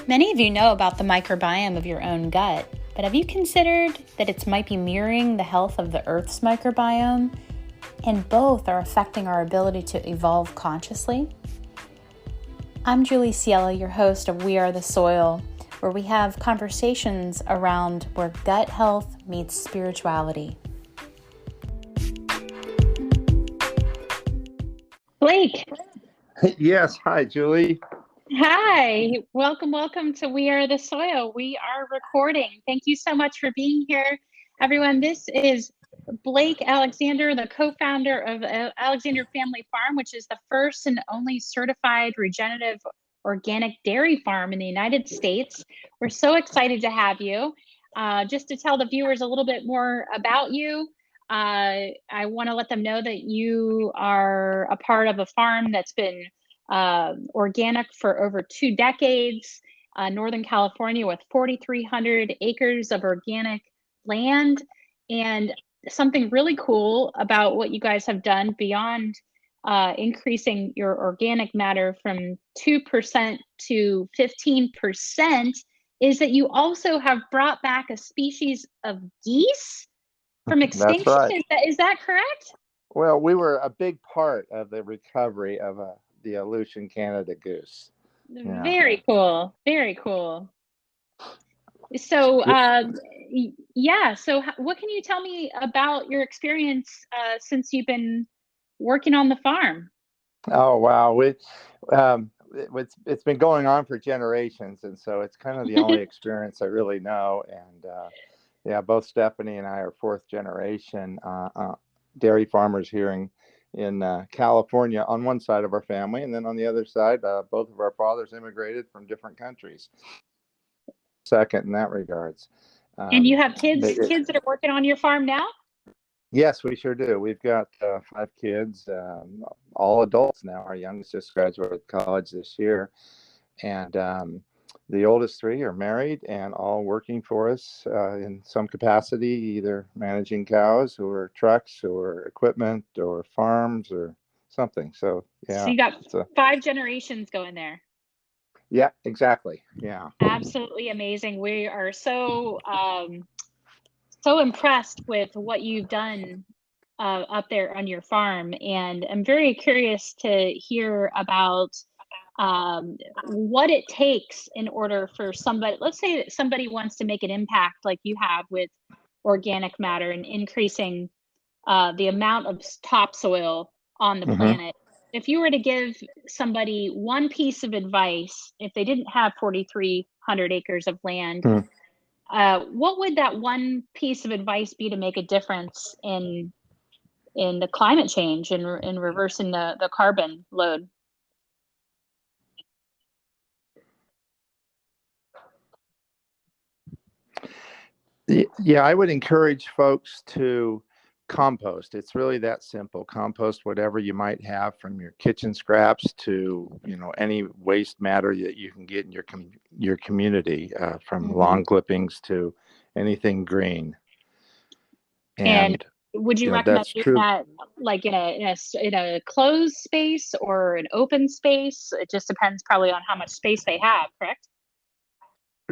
Many of you know about the microbiome of your own gut, but have you considered that it might be mirroring the health of the Earth's microbiome? And both are affecting our ability to evolve consciously? I'm Cielo, your host of We Are the Soil, where we have conversations around where gut health meets spirituality. Blake. Yes. Hi, Julie. Hi. Welcome to We Are the Soil. We are recording. Thank you so much for being here, everyone. This is Blake Alexandre, the co-founder of Alexandre Family Farm, which is the first and only certified regenerative organic dairy farm in the United States. We're so excited to have you. Just to tell the viewers a little bit more about you, I want to let them know that you are a part of a farm that's been organic for over 2 decades, Northern California, with 4,300 acres of organic land. And something really cool about what you guys have done beyond increasing your organic matter from 2% to 15% is that you also have brought back a species of geese from extinction. That's right. Is that correct? Well, we were a big part of the recovery of the Aleutian Canada goose. Yeah. Very cool. Very cool. So, so what can you tell me about your experience since you've been working on the farm? Oh, wow. It's been going on for generations, and so it's kind of the only experience I really know. And both Stephanie and I are fourth generation dairy farmers here in California on one side of our family, and then on the other side, both of our fathers immigrated from different countries. Second in that regards. And you have kids that are working on your farm now? Yes, we sure do. We've got 5 kids, all adults now. Our youngest just graduated college this year, and the oldest 3 are married and all working for us in some capacity, either managing cows or trucks or equipment or farms or something. So, yeah. So you got 5 generations going there. Yeah, exactly. Yeah. Absolutely amazing. We are so impressed with what you've done up there on your farm, and I'm very curious to hear about what it takes in order for somebody, let's say that somebody wants to make an impact like you have with organic matter and increasing the amount of topsoil on the planet. If you were to give somebody one piece of advice, if they didn't have 4,300 acres of land, what would that one piece of advice be to make a difference in the climate change and in reversing the carbon load? Yeah, I would encourage folks to compost. It's really that simple. Compost whatever you might have, from your kitchen scraps to any waste matter that you can get in your community, from lawn clippings to anything green. And would you recommend doing that like in a closed space or an open space? It just depends probably on how much space they have, correct?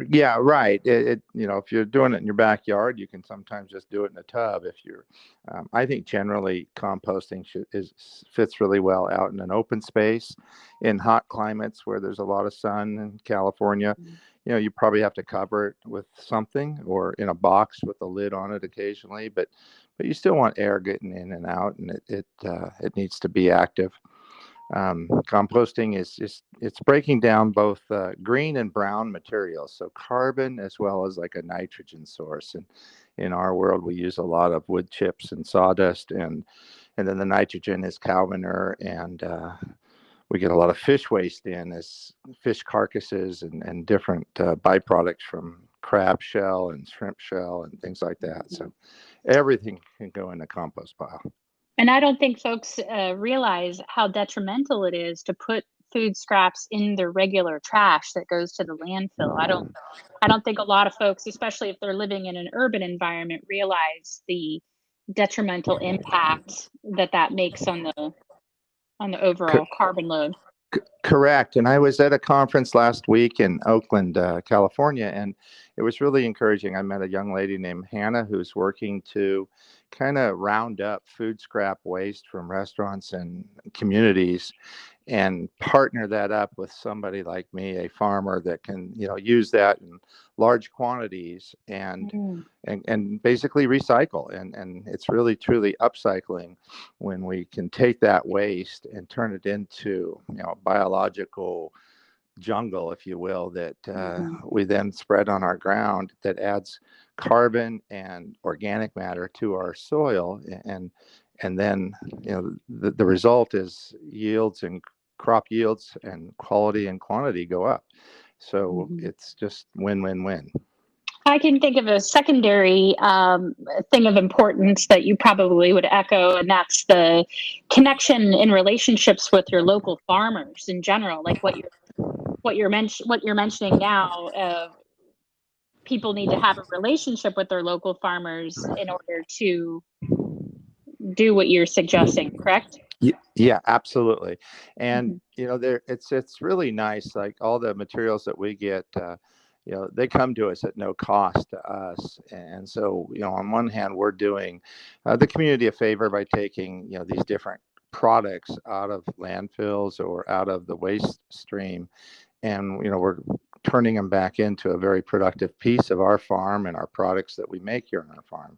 Yeah, right. If you're doing it in your backyard, you can sometimes just do it in a tub. I think generally composting fits really well out in an open space. In hot climates where there's a lot of sun in California, you probably have to cover it with something, or in a box with a lid on it occasionally. But you still want air getting in and out, and it needs to be active. Composting it's breaking down both green and brown materials, so carbon as well as like a nitrogen source. And in our world, we use a lot of wood chips and sawdust, and then the nitrogen is cow manure, and we get a lot of fish waste in as fish carcasses and different byproducts from crab shell and shrimp shell and things like that. So everything can go in the compost pile. And I don't think folks realize how detrimental it is to put food scraps in their regular trash that goes to the landfill. I don't think a lot of folks, especially if they're living in an urban environment, realize the detrimental impact that makes on the overall carbon load. Correct. And I was at a conference last week in Oakland, California, and it was really encouraging. I met a young lady named Hannah who's working to kind of round up food scrap waste from restaurants and communities and partner that up with somebody like me, a farmer that can, use that in large quantities and basically recycle. And it's really truly upcycling when we can take that waste and turn it into, biological jungle, if you will, that we then spread on our ground that adds carbon and organic matter to our soil. And then, the result is yields and crop yields and quality and quantity go up. So it's just win-win-win. I can think of a secondary thing of importance that you probably would echo, and that's the connection in relationships with your local farmers in general, like what you're mentioning now. People need to have a relationship with their local farmers in order to do what you're suggesting, correct? Yeah, absolutely. And it's really nice. Like all the materials that we get, they come to us at no cost to us. And so, on one hand, we're doing the community a favor by taking, these different products out of landfills or out of the waste stream, and we're turning them back into a very productive piece of our farm and our products that we make here on our farm.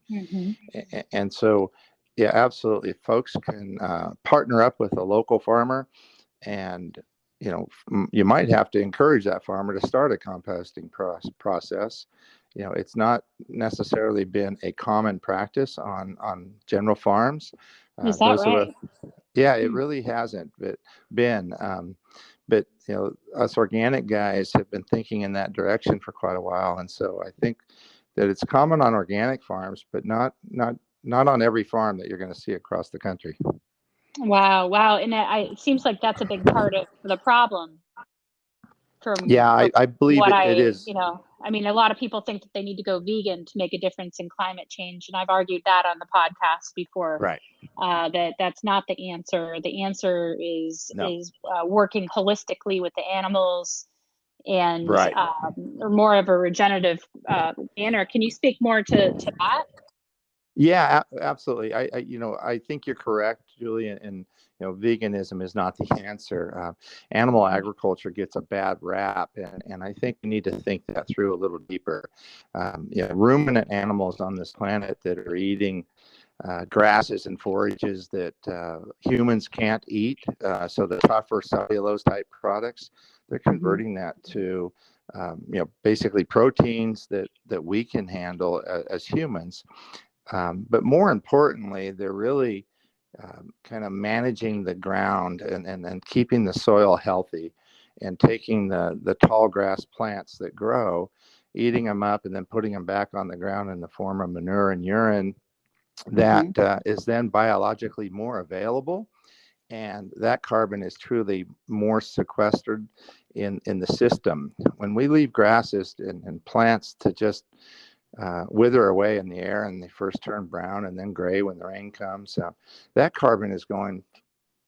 And so, yeah, absolutely, folks can partner up with a local farmer, and you might have to encourage that farmer to start a composting process. It's not necessarily been a common practice on general farms. Is that right? Yeah, it really hasn't been. But us organic guys have been thinking in that direction for quite a while, and so I think that it's common on organic farms, but not on every farm that you're going to see across the country. Wow, and it seems like that's a big part of the problem. From I believe what it is. I mean, a lot of people think that they need to go vegan to make a difference in climate change, and I've argued that on the podcast before. Right. That's not the answer. The answer is No. Working holistically with the animals and Right. or more of a regenerative manner. Can you speak more to that? Yeah, absolutely. I think you're correct, Julie, and veganism is not the answer. Animal agriculture gets a bad rap, and I think we need to think that through a little deeper. Ruminant animals on this planet that are eating grasses and forages that humans can't eat, so the tougher cellulose type products, they're converting that to basically proteins that we can handle as humans. But more importantly, they're really kind of managing the ground and keeping the soil healthy, and taking the tall grass plants that grow, eating them up, and then putting them back on the ground in the form of manure and urine that is then biologically more available. And that carbon is truly more sequestered in the system. When we leave grasses and plants to just wither away in the air, and they first turn brown and then gray when the rain comes, that carbon is going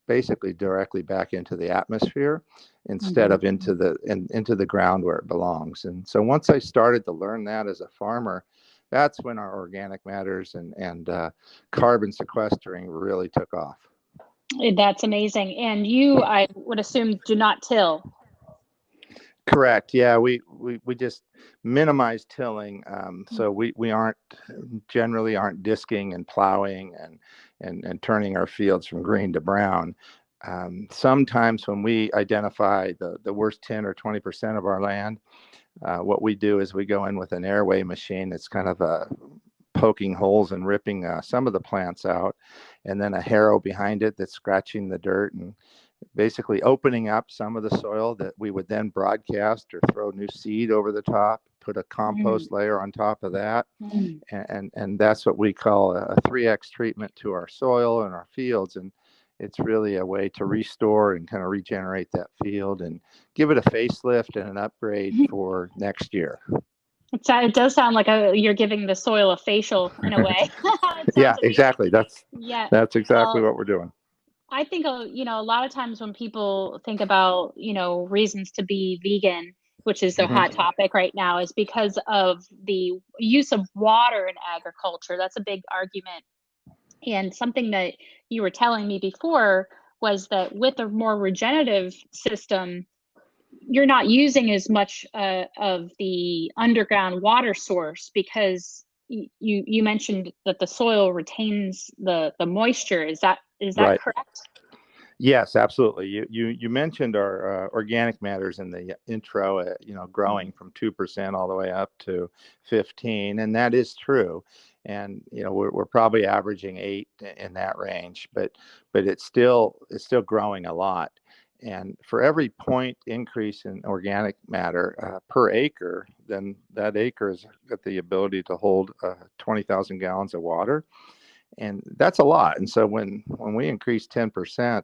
basically directly back into the atmosphere instead of into the ground where it belongs. And so once I started to learn that as a farmer, that's when our organic matters and carbon sequestering really took off. That's amazing. And you, I would assume, do not till. Correct. Yeah, we just minimize tilling. So we generally aren't disking and plowing and turning our fields from green to brown. Sometimes when we identify the worst 10 or 20% of our land, what we do is we go in with an airway machine that's kind of poking holes and ripping some of the plants out, and then a harrow behind it that's scratching the dirt and basically opening up some of the soil that we would then broadcast or throw new seed over the top, put a compost layer on top of that. And that's what we call a 3X treatment to our soil and our fields. And it's really a way to restore and kind of regenerate that field and give it a facelift and an upgrade for next year. It does sound like you're giving the soil a facial in a way. Yeah, exactly. That's exactly what we're doing. I think, a lot of times when people think about, reasons to be vegan, which is the hot Hmm. topic right now, is because of the use of water in agriculture. That's a big argument. And something that you were telling me before was that with a more regenerative system, you're not using as much of the underground water source because you mentioned that the soil retains the moisture. Is that Right. correct? Yes, absolutely. You mentioned our organic matters in the intro, growing from 2% all the way up to 15, and that is true. And we're probably averaging 8 in that range, but it's still growing a lot. And for every point increase in organic matter per acre, then that acre has got the ability to hold 20,000 gallons of water, and that's a lot. And so when we increase 10%,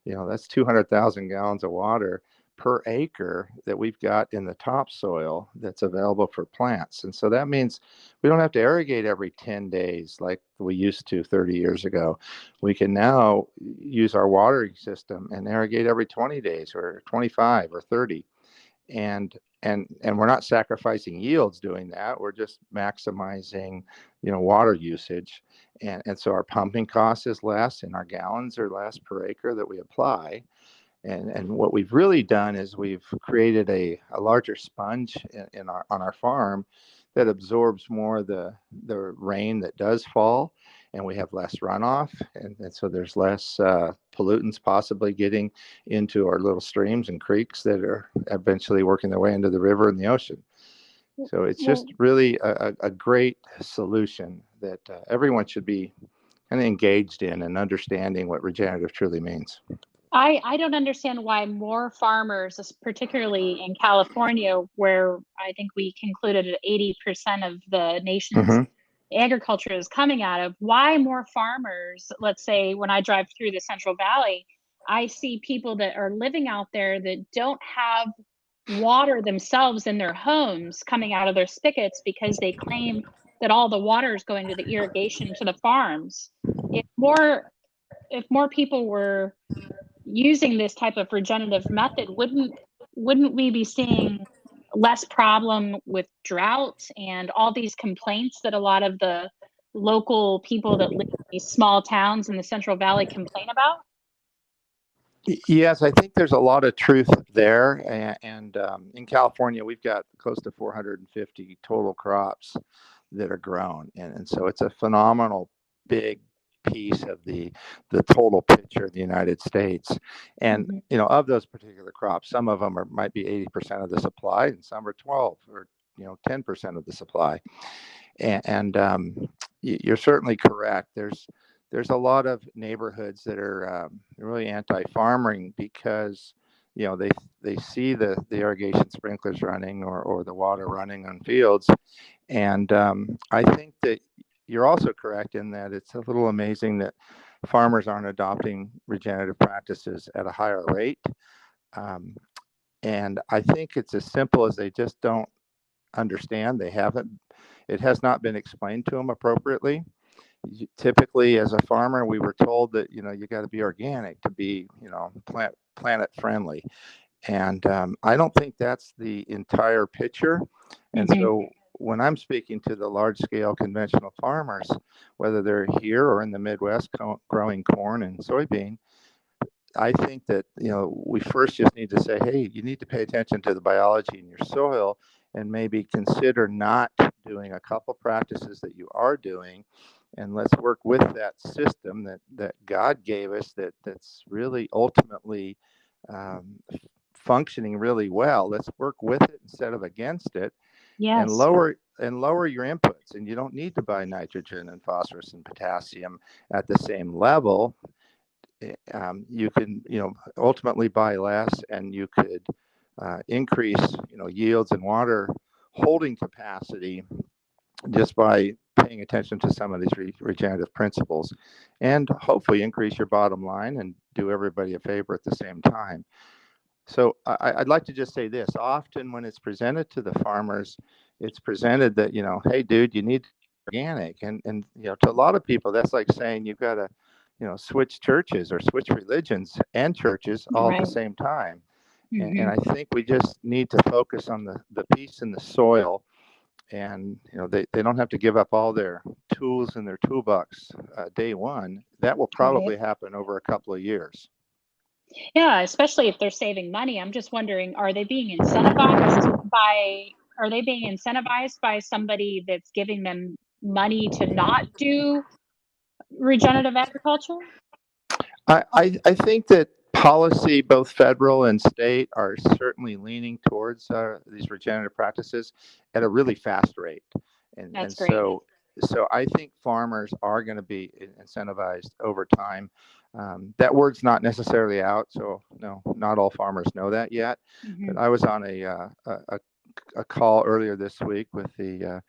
that's 200,000 gallons of water per acre that we've got in the topsoil that's available for plants. And so that means we don't have to irrigate every 10 days like we used to 30 years ago. We can now use our watering system and irrigate every 20 days or 25 or 30. And we're not sacrificing yields doing that. We're just maximizing water usage, and so our pumping cost is less and our gallons are less per acre that we apply. And what we've really done is we've created a larger sponge on our farm that absorbs more of the rain that does fall, and we have less runoff, and so there's less pollutants possibly getting into our little streams and creeks that are eventually working their way into the river and the ocean. So it's just Well, really a great solution that everyone should be kind of engaged in and understanding what regenerative truly means. I don't understand why more farmers, particularly in California, where I think we concluded that 80% of the nation's Hmm. agriculture is coming out of, why more farmers, let's say when I drive through the Central Valley, I see people that are living out there that don't have water themselves in their homes coming out of their spigots because they claim that all the water is going to the irrigation to the farms. If more if more people were using this type of regenerative method, wouldn't we be seeing less problem with drought and all these complaints that a lot of the local people that live in these small towns in the Central Valley complain about? Yes, I think there's a lot of truth there. And in California, we've got close to 450 total crops that are grown. And so it's a phenomenal big piece of the total picture of the United States. And, Mm-hmm. of those particular crops, some of them might be 80% of the supply and some are 12 or, 10% of the supply. And you're certainly correct. There's a lot of neighborhoods that are really anti-farming because they see the irrigation sprinklers running or the water running on fields, and I think that you're also correct in that it's a little amazing that farmers aren't adopting regenerative practices at a higher rate. Um, and I think it's as simple as they just don't understand. It has not been explained to them appropriately. Typically, as a farmer, we were told that you got to be organic to be planet friendly, and I don't think that's the entire picture. And Mm-hmm. so when I'm speaking to the large scale conventional farmers, whether they're here or in the Midwest growing corn and soybean, I think that we first just need to say, hey, you need to pay attention to the biology in your soil and maybe consider not doing a couple practices that you are doing, and let's work with that system that God gave us that's really ultimately um, functioning really well. Let's work with it instead of against it, and Yes. lower your inputs. And you don't need to buy nitrogen and phosphorus and potassium at the same level. You can ultimately buy less, and you could increase yields and water holding capacity just by paying attention to some of these regenerative principles, and hopefully increase your bottom line and do everybody a favor at the same time. So I'd like to just say this: often when it's presented to the farmers, it's presented that hey, dude, you need organic, and to a lot of people that's like saying you've got to switch churches or switch religions and churches all at the same time. And I think we just need to focus on the peace in the soil. And they don't have to give up all their tools in their toolbox day one. That will probably happen over a couple of years. Yeah, especially if they're saving money. I'm just wondering, are they being incentivized by somebody that's giving them money to not do regenerative agriculture? I think that policy, both federal and state, are certainly leaning towards these regenerative practices at a really fast rate. That's great. So I think farmers are going to be incentivized over time. That word's not necessarily out, so no, not all farmers know that yet. But I was on a call earlier this week with the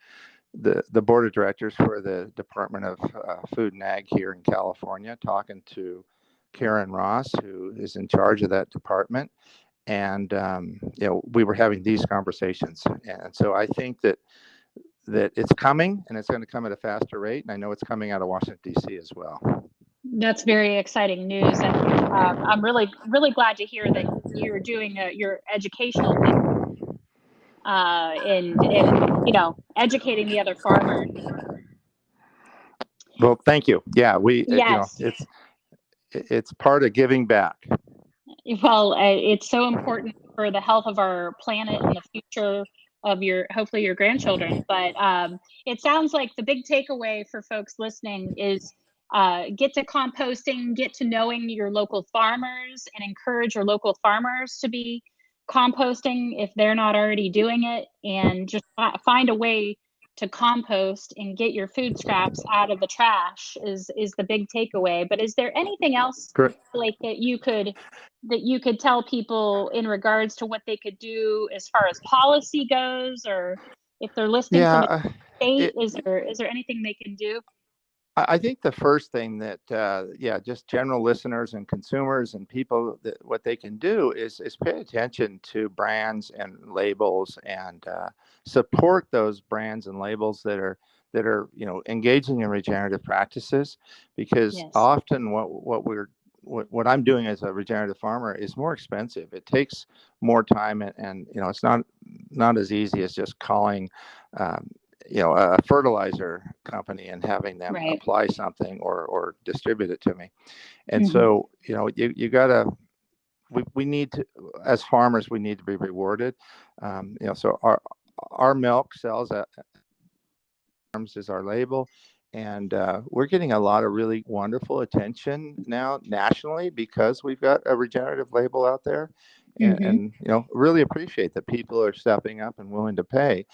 board of directors for the Department of Food and Ag here in California, talking to Karen Ross, who is in charge of that department. And we were having these conversations. And so I think that it's coming, and it's going to come at a faster rate. And I know it's coming out of Washington, D.C. as well. That's very exciting news. And I'm really, really glad to hear that you're doing your educational thing and educating the other farmers. Well, thank you. Yeah, Yes. It's part of giving back. Well, it's so important for the health of our planet and the future of hopefully your grandchildren. But it sounds like the big takeaway for folks listening is get to composting, get to knowing your local farmers, and encourage your local farmers to be composting if they're not already doing it, and just find a way to compost and get your food scraps out of the trash is the big takeaway. But is there anything else, like that you could tell people in regards to what they could do as far as policy goes, or if they're listening from a state, is there anything they can do? I think the first thing that, just general listeners and consumers and people, what they can do is pay attention to brands and labels, and support those brands and labels that are engaging in regenerative practices, because often what I'm doing as a regenerative farmer is more expensive. It takes more time, and it's not as easy as just calling a fertilizer company and having them apply something or distribute it to me. And so, you gotta, we need to, as farmers, we need to be rewarded. So our milk sells at farms is our label. And we're getting a lot of really wonderful attention now nationally because we've got a regenerative label out there. And really appreciate that people are stepping up and willing to pay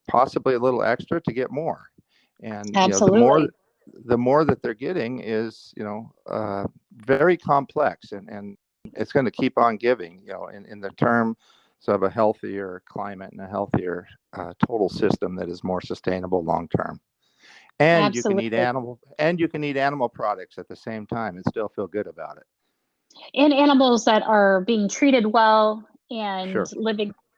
possibly a little extra to get more. And the more that they're getting is very complex, and it's going to keep on giving, in the terms of a healthier climate and a healthier total system that is more sustainable long term. And you can eat animal products at the same time and still feel good about it. And animals that are being treated well and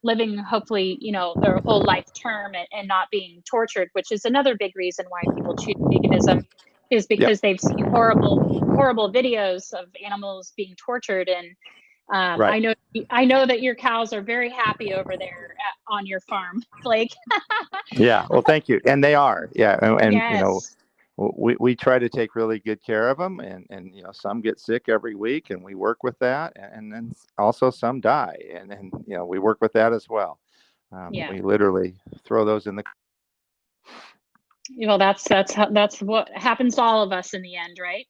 living hopefully, their whole life term, and not being tortured, which is another big reason why people choose veganism, is because they've seen horrible videos of animals being tortured. And I know that your cows are very happy over there on your farm, Blake. Yeah, well, thank you. And they are, and we try to take really good care of them, and some get sick every week, and we work with that, and then also some die, and we work with that as well. We literally throw those in the. That's what happens to all of us in the end, right?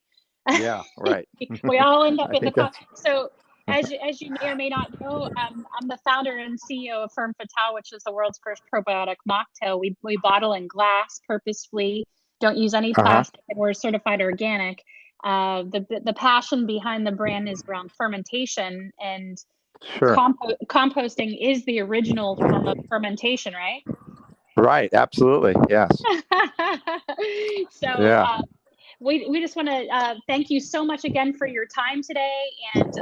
Yeah, right. We all end up in the so. As you may or may not know, I'm the founder and CEO of Ferm Fatale, which is the world's first probiotic mocktail. We bottle in glass purposefully, don't use any plastic, and we're certified organic. The passion behind the brand is around fermentation, and composting is the original form of fermentation, right? Right, absolutely, yes. So we just want to thank you so much again for your time today, and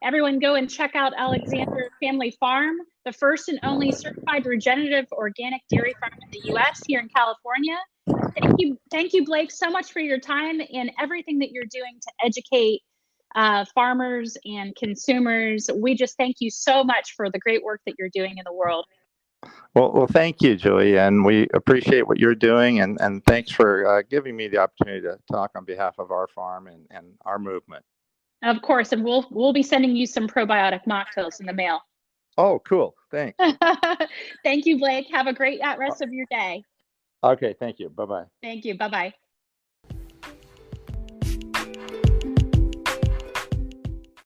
everyone go and check out Alexandre Family Farm, the first and only certified regenerative organic dairy farm in the U.S. here in California. Thank you, Blake, so much for your time and everything that you're doing to educate farmers and consumers. We just thank you so much for the great work that you're doing in the world. Well, thank you, Julie, and we appreciate what you're doing, and thanks for giving me the opportunity to talk on behalf of our farm and our movement. Of course, and we'll be sending you some probiotic mocktails in the mail. Oh, cool. Thanks. Thank you, Blake. Have a great rest of your day. Okay, thank you. Bye-bye. Thank you. Bye-bye.